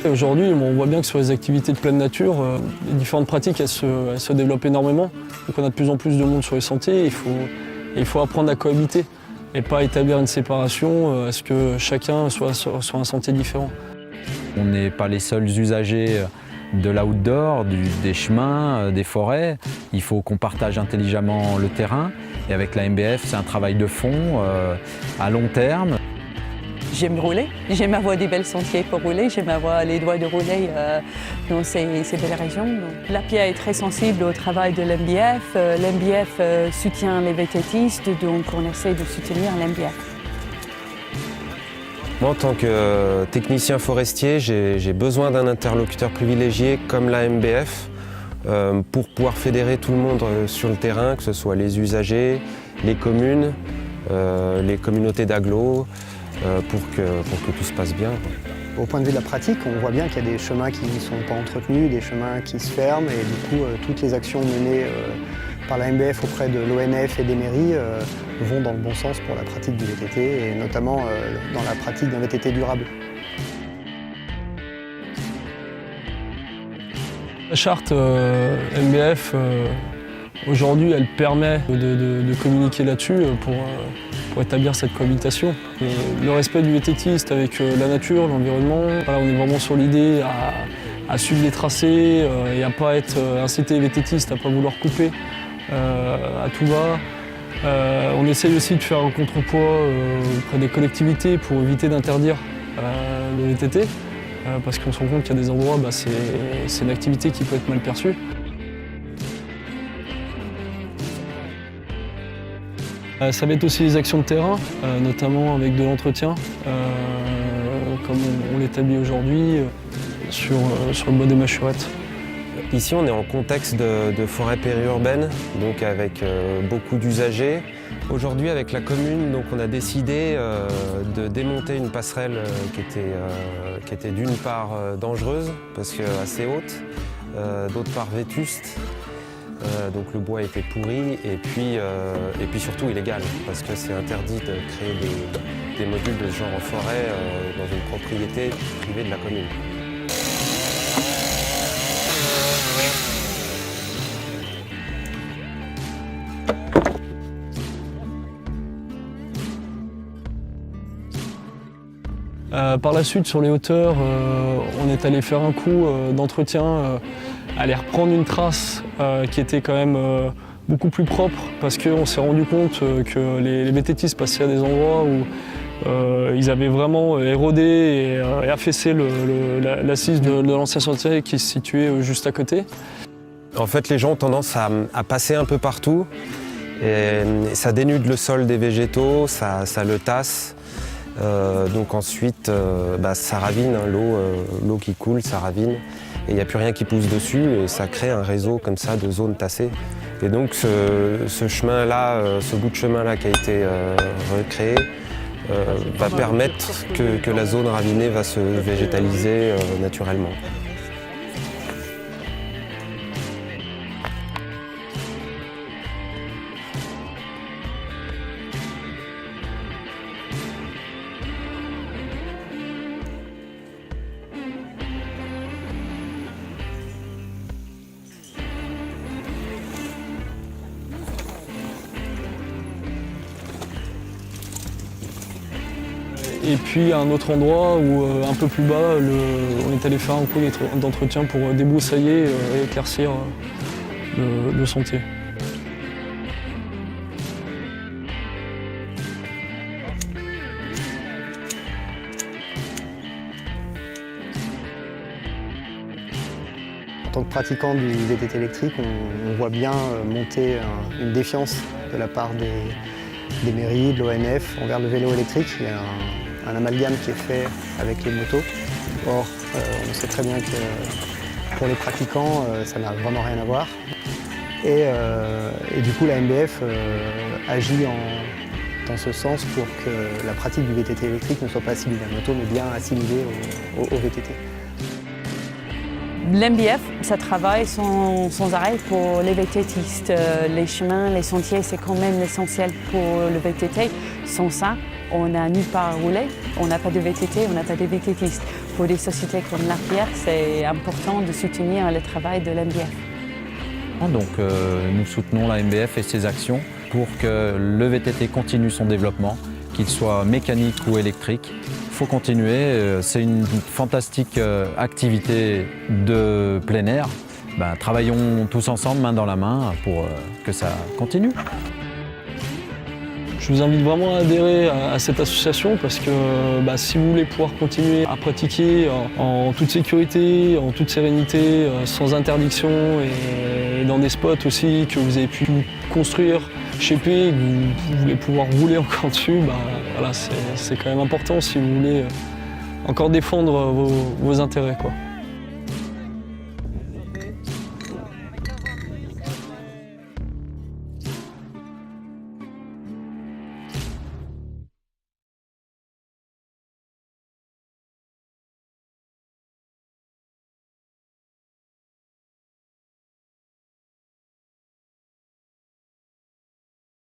Aujourd'hui, on voit bien que sur les activités de pleine nature, les différentes pratiques elles se développent énormément. Donc on a de plus en plus de monde sur les sentiers et il faut apprendre à cohabiter et pas établir une séparation à ce que chacun soit sur un sentier différent. On n'est pas les seuls usagers de l'outdoor, des chemins, des forêts. Il faut qu'on partage intelligemment le terrain. Et avec la MBF, c'est un travail de fond, à long terme. J'aime rouler, j'aime avoir des belles sentiers pour rouler, j'aime avoir les droits de rouler dans ces belles régions. Donc, l'APIA est très sensible au travail de l'MBF. L'MBF soutient les VTTistes, donc on essaie de soutenir l'MBF. Moi, en tant que technicien forestier, j'ai besoin d'un interlocuteur privilégié comme la MBF pour pouvoir fédérer tout le monde sur le terrain, que ce soit les usagers, les communes, les communautés d'agglos, pour que tout se passe bien. Au point de vue de la pratique, on voit bien qu'il y a des chemins qui ne sont pas entretenus, des chemins qui se ferment et du coup, toutes les actions menées par la MBF auprès de l'ONF et des mairies vont dans le bon sens pour la pratique du VTT et notamment dans la pratique d'un VTT durable. La charte MBF, aujourd'hui, elle permet de communiquer là-dessus pour établir cette cohabitation. Et le respect du VTTiste avec la nature, l'environnement, voilà, on est vraiment sur l'idée à suivre les tracés et à ne pas inciter les VTTistes à ne pas vouloir couper à tout va. On essaye aussi de faire un contrepoids auprès des collectivités pour éviter d'interdire le VTT. Parce qu'on se rend compte qu'il y a des endroits, c'est une activité qui peut être mal perçue. Ça va être aussi les actions de terrain, notamment avec de l'entretien, comme on l'établit aujourd'hui sur le bois des Machurettes. Ici, on est en contexte de forêt périurbaine, donc avec beaucoup d'usagers. Aujourd'hui, avec la commune, donc, on a décidé de démonter une passerelle qui était d'une part dangereuse, parce que assez haute, d'autre part vétuste. Donc le bois était pourri et puis surtout illégal, parce que c'est interdit de créer des modules de ce genre en forêt dans une propriété privée de la commune. Par la suite, sur les hauteurs, on est allé faire un coup d'entretien, aller reprendre une trace qui était quand même beaucoup plus propre, parce qu'on s'est rendu compte que les VTTistes passaient à des endroits où ils avaient vraiment érodé et affaissé l'assise de l'ancien sentier qui se situait juste à côté. En fait, les gens ont tendance à passer un peu partout, et ça dénude le sol des végétaux, ça le tasse. Donc ensuite, ça ravine, hein, l'eau qui coule, ça ravine, et il n'y a plus rien qui pousse dessus, et ça crée un réseau comme ça de zones tassées. Et donc ce chemin-là, ce bout de chemin-là qui a été recréé, va permettre que la zone ravinée va se végétaliser naturellement. Et puis à un autre endroit où, un peu plus bas, on est allé faire un coup d'entretien pour débroussailler et éclaircir le sentier. En tant que pratiquant du VTT électrique, on voit bien monter une défiance de la part des mairies, de l'ONF envers le vélo électrique. Il y a un amalgame qui est fait avec les motos. Or, on sait très bien que pour les pratiquants, ça n'a vraiment rien à voir. Et du coup, la MBF agit dans ce sens pour que la pratique du VTT électrique ne soit pas assimilée à la moto, mais bien assimilée au VTT. L'MBF, ça travaille sans arrêt pour les VTTistes. Les chemins, les sentiers, c'est quand même l'essentiel pour le VTT. Sans ça, on n'a nulle part à rouler, on n'a pas de VTT, on n'a pas de VTTistes. Pour des sociétés comme Lapierre, c'est important de soutenir le travail de l'MBF. Donc nous soutenons la MBF et ses actions pour que le VTT continue son développement, qu'il soit mécanique ou électrique. Il faut continuer, c'est une fantastique activité de plein air. Travaillons tous ensemble, main dans la main, pour que ça continue. Je vous invite vraiment à adhérer à cette association parce que si vous voulez pouvoir continuer à pratiquer en toute sécurité, en toute sérénité, sans interdiction et dans des spots aussi que vous avez pu construire, shaper, que vous voulez pouvoir rouler encore dessus, voilà, c'est quand même important si vous voulez encore défendre vos intérêts, quoi.